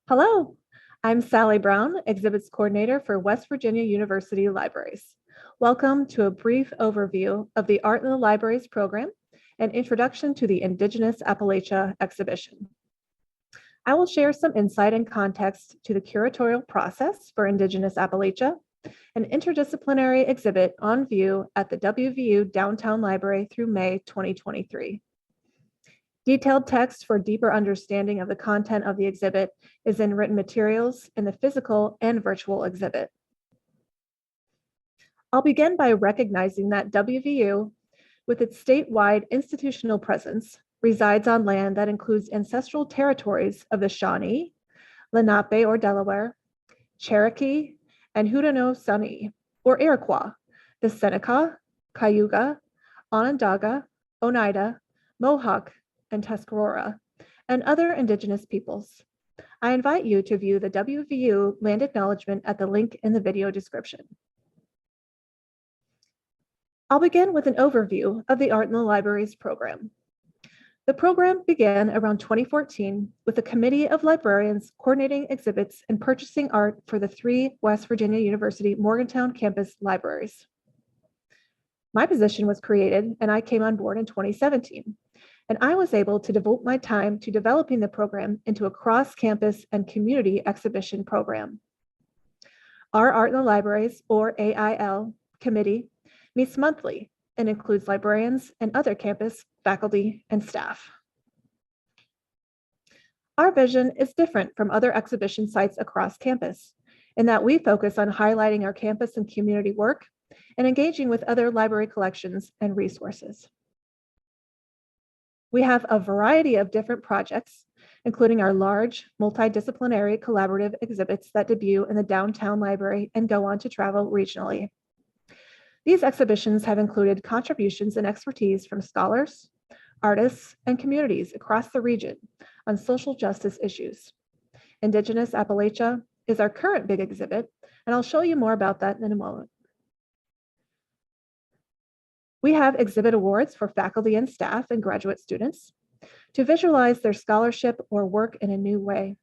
Hello, I'm Sally Brown, Exhibits Coordinator for West Virginia University Libraries. Welcome to a brief overview of the Art in the Libraries program and introduction to the Indigenous Appalachia exhibition. I will share some insight and context to the curatorial process for Indigenous Appalachia, an interdisciplinary exhibit on view at the WVU Downtown Library through May 2023. Detailed text for deeper understanding of the content of the exhibit is in written materials in the physical and virtual exhibit. I'll begin by recognizing that WVU, with its statewide institutional presence, resides on land that includes ancestral territories of the Shawnee, Lenape or Delaware, Cherokee, and Haudenosaunee or Iroquois, the Seneca, Cayuga, Onondaga, Oneida, Mohawk, and Tuscarora, and other Indigenous peoples. I invite you to view the WVU land acknowledgement at the link in the video description. I'll begin with an overview of the Art in the Libraries program. The program began around 2014 with a committee of librarians coordinating exhibits and purchasing art for the 3 West Virginia University Morgantown campus libraries. My position was created and I came on board in 2017. And I was able to devote my time to developing the program into a cross-campus and community exhibition program. Our Art in the Libraries, or AIL, committee meets monthly and includes librarians and other campus faculty and staff. Our vision is different from other exhibition sites across campus in that we focus on highlighting our campus and community work and engaging with other library collections and resources. We have a variety of different projects, including our large multidisciplinary collaborative exhibits that debut in the downtown library and go on to travel regionally. These exhibitions have included contributions and expertise from scholars, artists, and communities across the region on social justice issues. Indigenous Appalachia is our current big exhibit, and I'll show you more about that in a moment. We have exhibit awards for faculty and staff and graduate students to visualize their scholarship or work in a new way.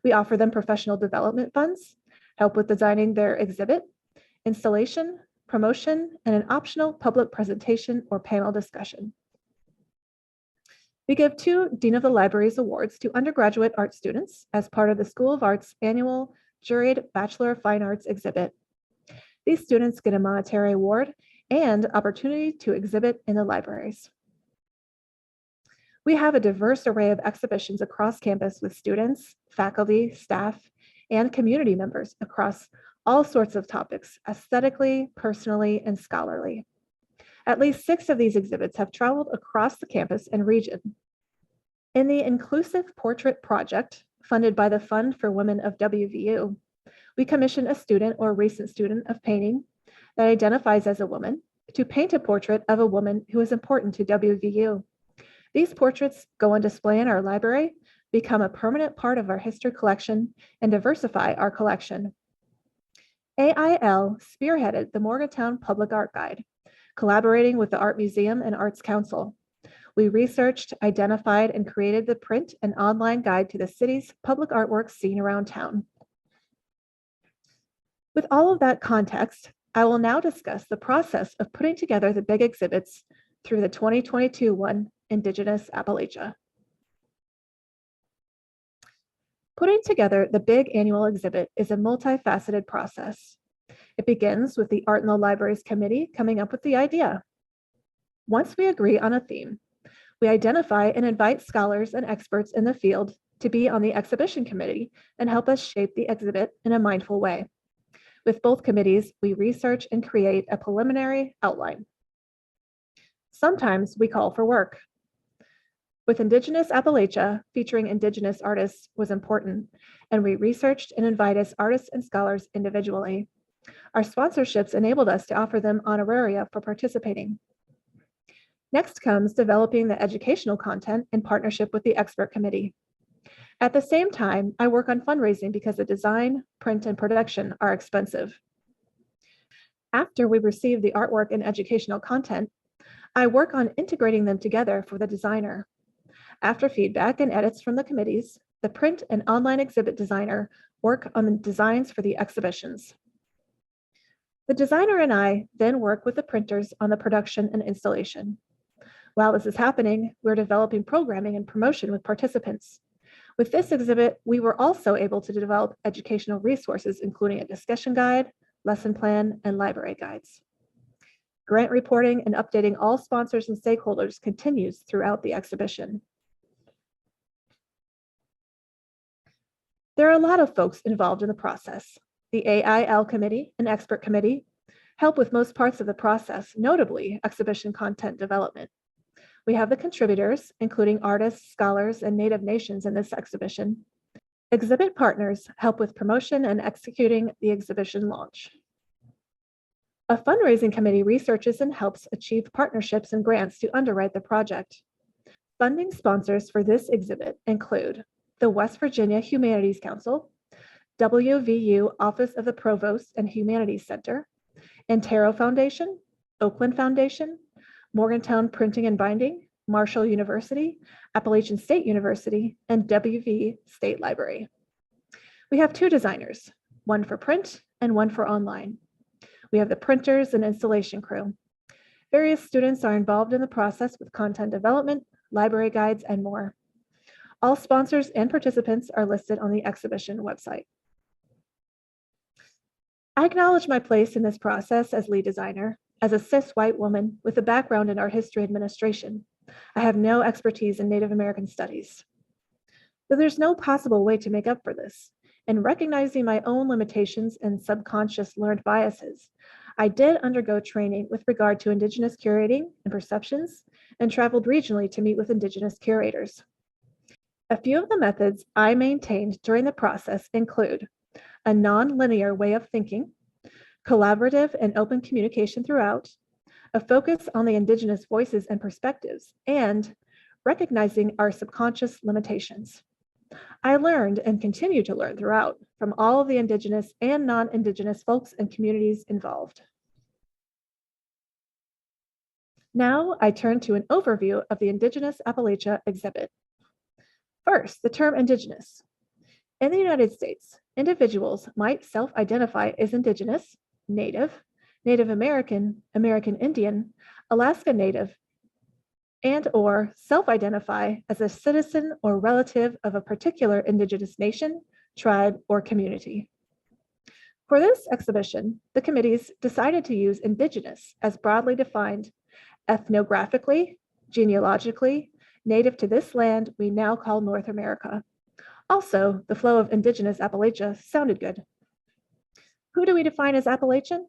We offer them professional development funds, help with designing their exhibit, installation, promotion, and an optional public presentation or panel discussion. We give 2 Dean of the Libraries awards to undergraduate art students as part of the School of Arts annual juried Bachelor of Fine Arts exhibit. These students get a monetary award and opportunity to exhibit in the libraries. We have a diverse array of exhibitions across campus with students, faculty, staff, and community members across all sorts of topics, aesthetically, personally, and scholarly. At least 6 of these exhibits have traveled across the campus and region. In the Inclusive Portrait Project, funded by the Fund for Women of WVU, we commissioned a student or recent student of painting that identifies as a woman to paint a portrait of a woman who is important to WVU. These portraits go on display in our library, become a permanent part of our history collection, and diversify our collection. AIL spearheaded the Morgantown Public Art Guide, collaborating with the Art Museum and Arts Council. We researched, identified, and created the print and online guide to the city's public artwork seen around town. With all of that context, I will now discuss the process of putting together the big exhibits through the 2022 one, Indigenous Appalachia. Putting together the big annual exhibit is a multifaceted process. It begins with the Art in the Libraries Committee coming up with the idea. Once we agree on a theme, we identify and invite scholars and experts in the field to be on the exhibition committee and help us shape the exhibit in a mindful way. With both committees, we research and create a preliminary outline. Sometimes we call for work. With Indigenous Appalachia, featuring Indigenous artists was important, and we researched and invited artists and scholars individually. Our sponsorships enabled us to offer them honoraria for participating. Next comes developing the educational content in partnership with the expert committee. At the same time, I work on fundraising because the design, print, and production are expensive. After we receive the artwork and educational content, I work on integrating them together for the designer. After feedback and edits from the committees, the print and online exhibit designer, work on the designs for the exhibitions. The designer and I then work with the printers on the production and installation. While this is happening, we're developing programming and promotion with participants. With this exhibit, we were also able to develop educational resources, including a discussion guide, lesson plan, and library guides. Grant reporting and updating all sponsors and stakeholders continues throughout the exhibition. There are a lot of folks involved in the process. The AIL committee and expert committee help with most parts of the process, notably exhibition content development. We have the contributors, including artists, scholars, and Native nations in this exhibition. Exhibit partners help with promotion and executing the exhibition launch. A fundraising committee researches and helps achieve partnerships and grants to underwrite the project. Funding sponsors for this exhibit include the West Virginia Humanities Council, WVU Office of the Provost and Humanities Center, Antero Foundation, Oakland Foundation, Morgantown Printing and Binding, Marshall University, Appalachian State University, and WV State Library. We have two designers, one for print and one for online. We have the printers and installation crew. Various students are involved in the process with content development, library guides, and more. All sponsors and participants are listed on the exhibition website. I acknowledge my place in this process as lead designer. As a cis white woman with a background in art history administration, I have no expertise in Native American studies. But there's no possible way to make up for this. In recognizing my own limitations and subconscious learned biases, I did undergo training with regard to Indigenous curating and perceptions and traveled regionally to meet with Indigenous curators. A few of the methods I maintained during the process include a non-linear way of thinking, collaborative and open communication throughout, a focus on the Indigenous voices and perspectives, and recognizing our subconscious limitations. I learned and continue to learn throughout from all of the Indigenous and non-Indigenous folks and communities involved. Now I turn to an overview of the Indigenous Appalachia exhibit. First, the term Indigenous. In the United States, individuals might self-identify as Indigenous, Native, Native American, American Indian, Alaska Native, and/or self-identify as a citizen or relative of a particular Indigenous nation, tribe, or community. For this exhibition, the committees decided to use Indigenous as broadly defined, ethnographically, genealogically, native to this land we now call North America. Also, the flow of Indigenous Appalachia sounded good. Who do we define as Appalachian?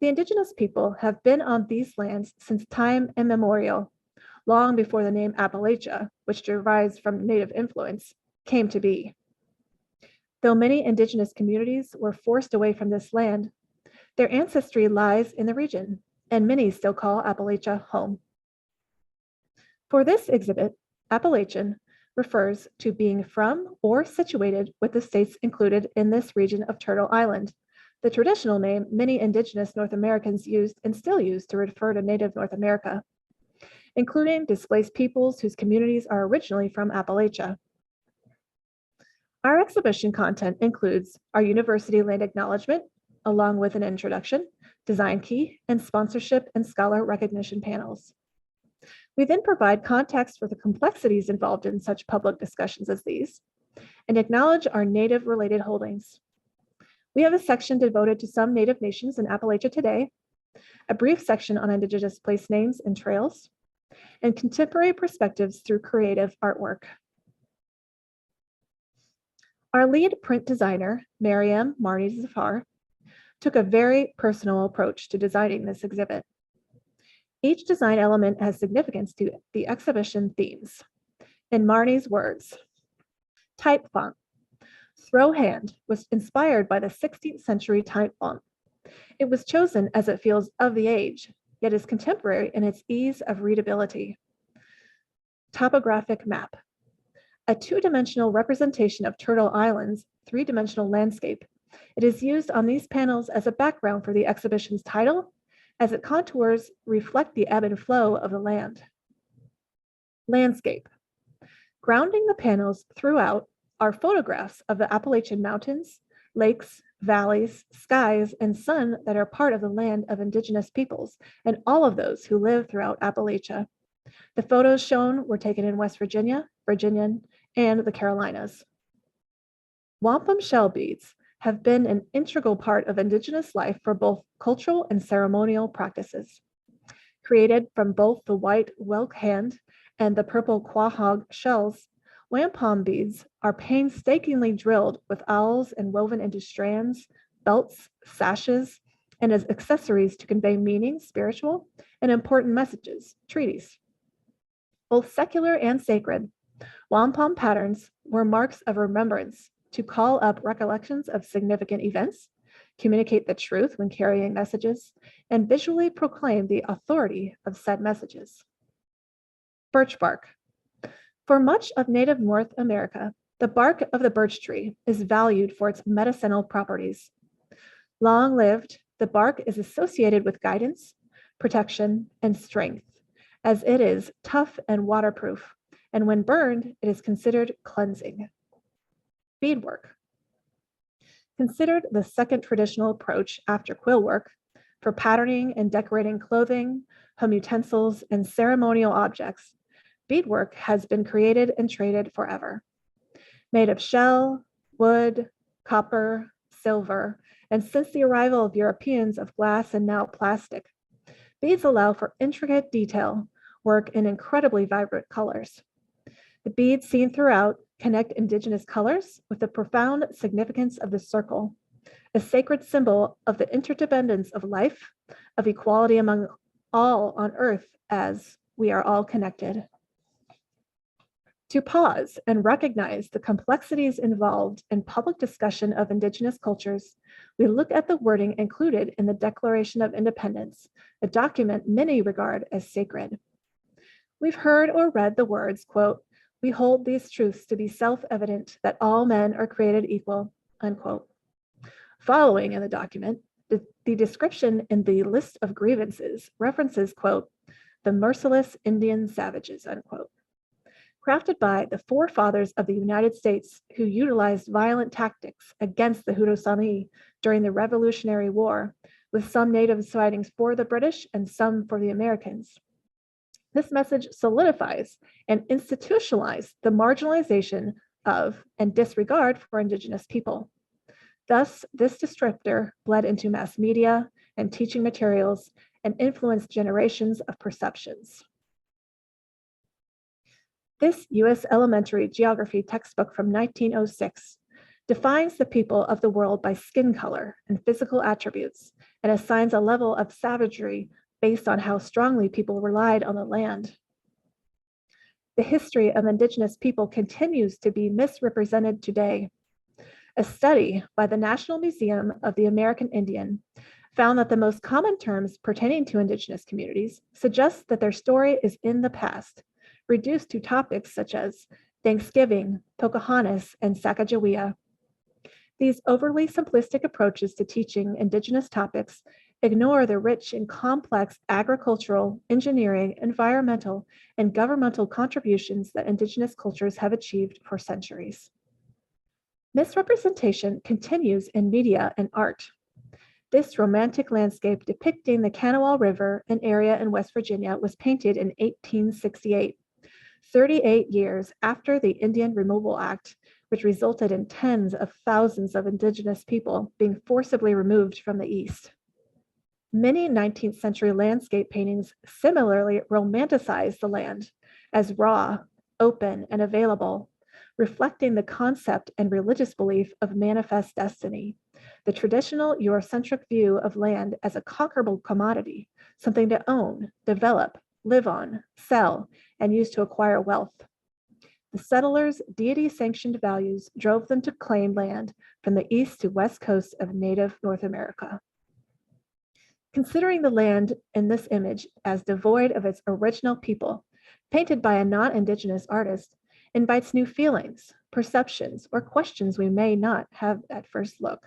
The Indigenous people have been on these lands since time immemorial, long before the name Appalachia, which derives from Native influence, came to be. Though many Indigenous communities were forced away from this land, their ancestry lies in the region, and many still call Appalachia home. For this exhibit, Appalachian refers to being from or situated with the states included in this region of Turtle Island, the traditional name many Indigenous North Americans used and still use to refer to Native North America, including displaced peoples whose communities are originally from Appalachia. Our exhibition content includes our university land acknowledgement, along with an introduction, design key, and sponsorship and scholar recognition panels. We then provide context for the complexities involved in such public discussions as these, and acknowledge our Native-related holdings. We have a section devoted to some Native nations in Appalachia today, a brief section on Indigenous place names and trails, and contemporary perspectives through creative artwork. Our lead print designer, Mariam Marnie Zafar, took a very personal approach to designing this exhibit. Each design element has significance to the exhibition themes. In Marnie's words, type font. Throw hand was inspired by the 16th century type font. It was chosen as it feels of the age, yet is contemporary in its ease of readability. Topographic map. A two-dimensional representation of Turtle Island's three-dimensional landscape. It is used on these panels as a background for the exhibition's title, as its contours reflect the ebb and flow of the land. Landscape. Grounding the panels throughout are photographs of the Appalachian mountains, lakes, valleys, skies, and sun that are part of the land of Indigenous peoples and all of those who live throughout Appalachia. The photos shown were taken in West Virginia, Virginia, and the Carolinas. Wampum shell beads have been an integral part of Indigenous life for both cultural and ceremonial practices. Created from both the white whelk hand and the purple quahog shells, wampum beads are painstakingly drilled with owls and woven into strands, belts, sashes, and as accessories to convey meaning, spiritual, and important messages, treaties. Both secular and sacred, wampum patterns were marks of remembrance to call up recollections of significant events, communicate the truth when carrying messages, and visually proclaim the authority of said messages. Birch bark. For much of native North America, the bark of the birch tree is valued for its medicinal properties. Long-lived, the bark is associated with guidance, protection, and strength, as it is tough and waterproof, and when burned, it is considered cleansing. Beadwork. Considered the second traditional approach after quill work for patterning and decorating clothing, home utensils, and ceremonial objects, beadwork has been created and traded forever. Made of shell, wood, copper, silver, and since the arrival of Europeans of glass and now plastic, beads allow for intricate detail work in incredibly vibrant colors. The beads seen throughout connect Indigenous colors with the profound significance of the circle, a sacred symbol of the interdependence of life, of equality among all on earth as we are all connected. To pause and recognize the complexities involved in public discussion of Indigenous cultures, we look at the wording included in the Declaration of Independence, a document many regard as sacred. We've heard or read the words, quote, "We hold these truths to be self-evident that all men are created equal," unquote. Following in the document, the description in the list of grievances references, quote, "the merciless Indian savages," unquote. Crafted by the forefathers of the United States who utilized violent tactics against the Haudenosaunee during the Revolutionary War, with some natives fighting for the British and some for the Americans. This message solidifies and institutionalized the marginalization of and disregard for Indigenous people. Thus, this descriptor bled into mass media and teaching materials and influenced generations of perceptions. This U.S. elementary geography textbook from 1906 defines the people of the world by skin color and physical attributes and assigns a level of savagery based on how strongly people relied on the land. The history of Indigenous people continues to be misrepresented today. A study by the National Museum of the American Indian found that the most common terms pertaining to Indigenous communities suggest that their story is in the past, reduced to topics such as Thanksgiving, Pocahontas, and Sacagawea. These overly simplistic approaches to teaching Indigenous topics ignore the rich and complex agricultural, engineering, environmental, and governmental contributions that Indigenous cultures have achieved for centuries. Misrepresentation continues in media and art. This romantic landscape depicting the Kanawha River, an area in West Virginia, was painted in 1868, 38 years after the Indian Removal Act, which resulted in tens of thousands of Indigenous people being forcibly removed from the East. Many 19th century landscape paintings similarly romanticize the land as raw, open, and available, reflecting the concept and religious belief of manifest destiny, the traditional Eurocentric view of land as a conquerable commodity, something to own, develop, live on, sell, and use to acquire wealth. The settlers' deity-sanctioned values drove them to claim land from the east to west coast of native North America. Considering the land in this image as devoid of its original people, painted by a non-Indigenous artist, invites new feelings, perceptions, or questions we may not have at first look.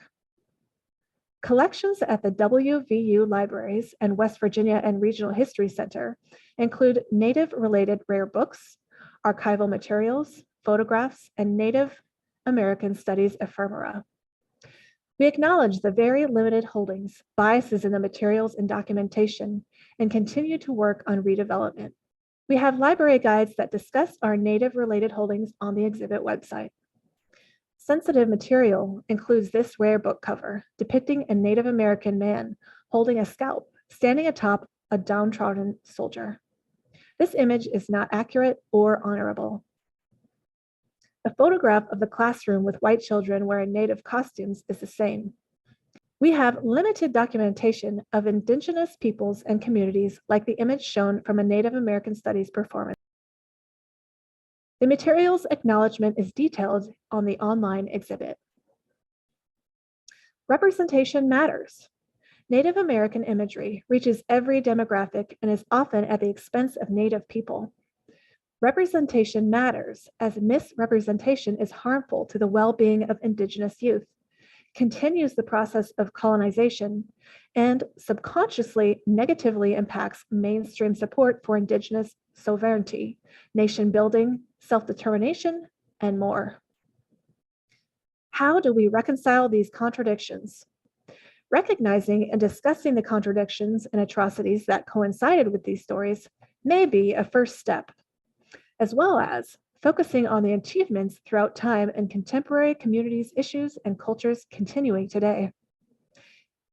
Collections at the WVU libraries and West Virginia and Regional History Center include Native-related rare books, archival materials, photographs, and Native American Studies ephemera. We acknowledge the very limited holdings, biases in the materials and documentation, and continue to work on redevelopment. We have library guides that discuss our Native-related holdings on the exhibit website. Sensitive material includes this rare book cover depicting a Native American man holding a scalp, standing atop a downtrodden soldier. This image is not accurate or honorable. A photograph of the classroom with white children wearing Native costumes is the same. We have limited documentation of Indigenous peoples and communities like the image shown from a Native American Studies performance. The materials acknowledgement is detailed on the online exhibit. Representation matters. Native American imagery reaches every demographic and is often at the expense of Native people. Representation matters, as misrepresentation is harmful to the well-being of Indigenous youth, continues the process of colonization, and subconsciously negatively impacts mainstream support for Indigenous sovereignty, nation building, self-determination, and more. How do we reconcile these contradictions? Recognizing and discussing the contradictions and atrocities that coincided with these stories may be a first step, as well as focusing on the achievements throughout time and contemporary communities' issues and cultures continuing today.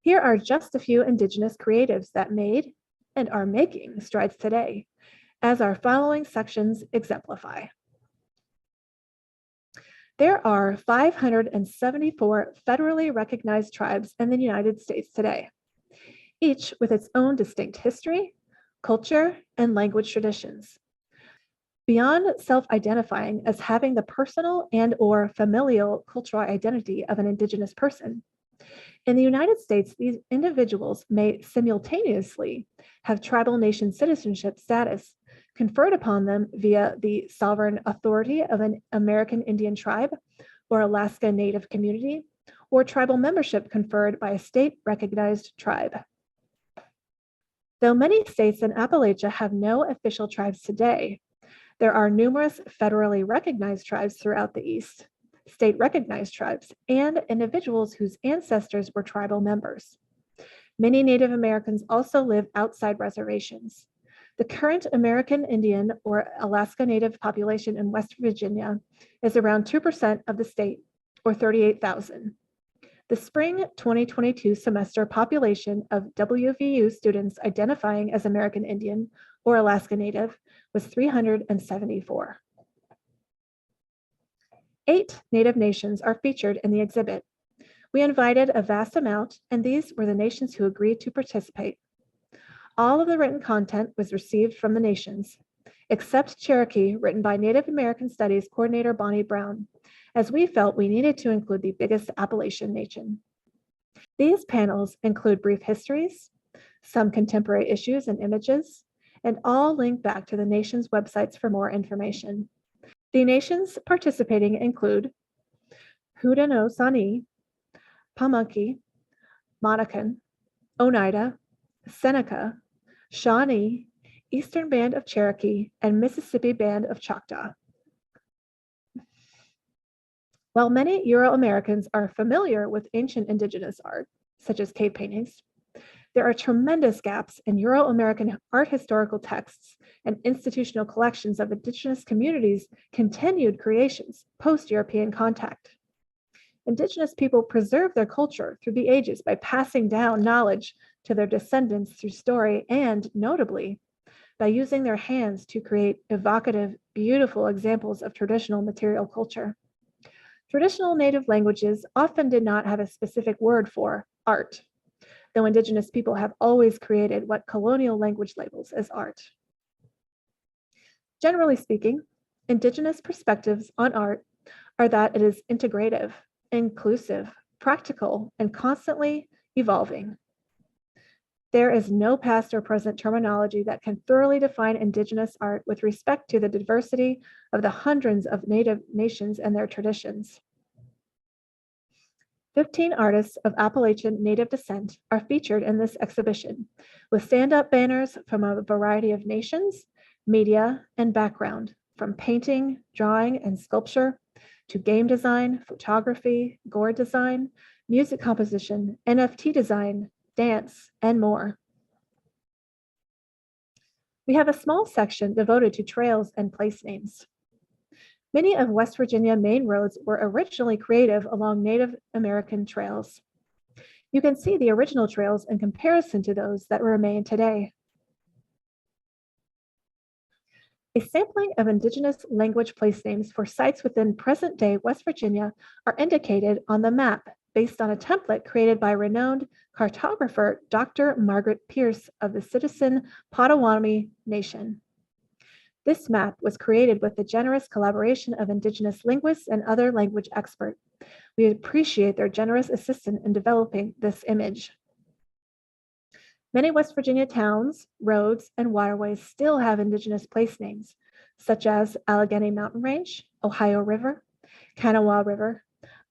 Here are just a few Indigenous creatives that made and are making strides today, as our following sections exemplify. There are 574 federally recognized tribes in the United States today, each with its own distinct history, culture, and language traditions. Beyond self-identifying as having the personal and/or familial cultural identity of an Indigenous person, in the United States, these individuals may simultaneously have tribal nation citizenship status conferred upon them via the sovereign authority of an American Indian tribe or Alaska Native community, or tribal membership conferred by a state-recognized tribe. Though many states in Appalachia have no official tribes today, there are numerous federally recognized tribes throughout the East, state-recognized tribes, and individuals whose ancestors were tribal members. Many Native Americans also live outside reservations. The current American Indian or Alaska Native population in West Virginia is around 2% of the state, or 38,000. The spring 2022 semester population of WVU students identifying as American Indian or Alaska Native was 374. 8 Native nations are featured in the exhibit. We invited a vast amount, and these were the nations who agreed to participate. All of the written content was received from the nations, except Cherokee, written by Native American Studies Coordinator Bonnie Brown, as we felt we needed to include the biggest Appalachian nation. These panels include brief histories, some contemporary issues and images, and all link back to the nation's websites for more information. The nations participating include Haudenosaunee, Pamunkey, Monacan, Oneida, Seneca, Shawnee, Eastern Band of Cherokee, and Mississippi Band of Choctaw. While many Euro-Americans are familiar with ancient Indigenous art, such as cave paintings, there are tremendous gaps in Euro-American art historical texts and institutional collections of Indigenous communities' continued creations post-European contact. Indigenous people preserve their culture through the ages by passing down knowledge to their descendants through story and, notably, by using their hands to create evocative, beautiful examples of traditional material culture. Traditional Native languages often did not have a specific word for art, though Indigenous people have always created what colonial language labels as art. Generally speaking, Indigenous perspectives on art are that it is integrative, inclusive, practical, and constantly evolving. There is no past or present terminology that can thoroughly define Indigenous art with respect to the diversity of the hundreds of Native nations and their traditions. 15 artists of Appalachian Native descent are featured in this exhibition, with stand-up banners from a variety of nations, media, and background from painting, drawing, and sculpture to game design, photography, gourd design, music composition, NFT design, dance, and more. We have a small section devoted to trails and place names. Many of West Virginia main roads were originally created along Native American trails. You can see the original trails in comparison to those that remain today. A sampling of Indigenous language place names for sites within present-day West Virginia are indicated on the map based on a template created by renowned cartographer Dr. Margaret Pierce of the Citizen Potawatomi Nation. This map was created with the generous collaboration of Indigenous linguists and other language experts. We appreciate their generous assistance in developing this image. Many West Virginia towns, roads, and waterways still have Indigenous place names, such as Allegheny Mountain Range, Ohio River, Kanawha River,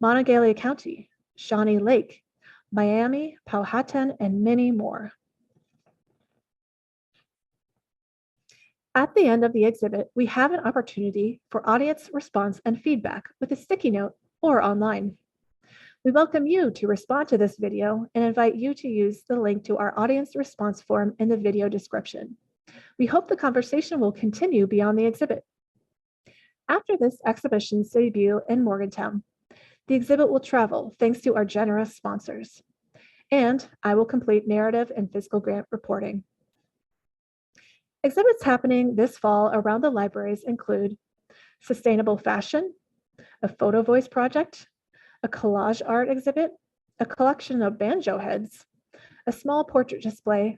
Monongalia County, Shawnee Lake, Miami, Powhatan, and many more. At the end of the exhibit, we have an opportunity for audience response and feedback with a sticky note or online. We welcome you to respond to this video and invite you to use the link to our audience response form in the video description. We hope the conversation will continue beyond the exhibit. After this exhibition's debut in Morgantown, the exhibit will travel thanks to our generous sponsors, and I will complete narrative and fiscal grant reporting. Exhibits happening this fall around the libraries include sustainable fashion, a photo voice project, a collage art exhibit, a collection of banjo heads, a small portrait display,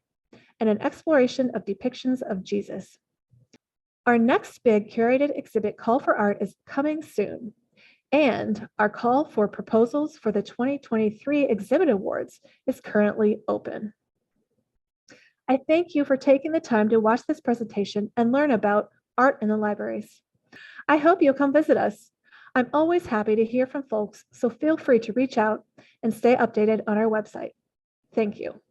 and an exploration of depictions of Jesus. Our next big curated exhibit call for art is coming soon, and our call for proposals for the 2023 Exhibit Awards is currently open. I thank you for taking the time to watch this presentation and learn about art in the libraries. I hope you'll come visit us. I'm always happy to hear from folks, so feel free to reach out and stay updated on our website. Thank you.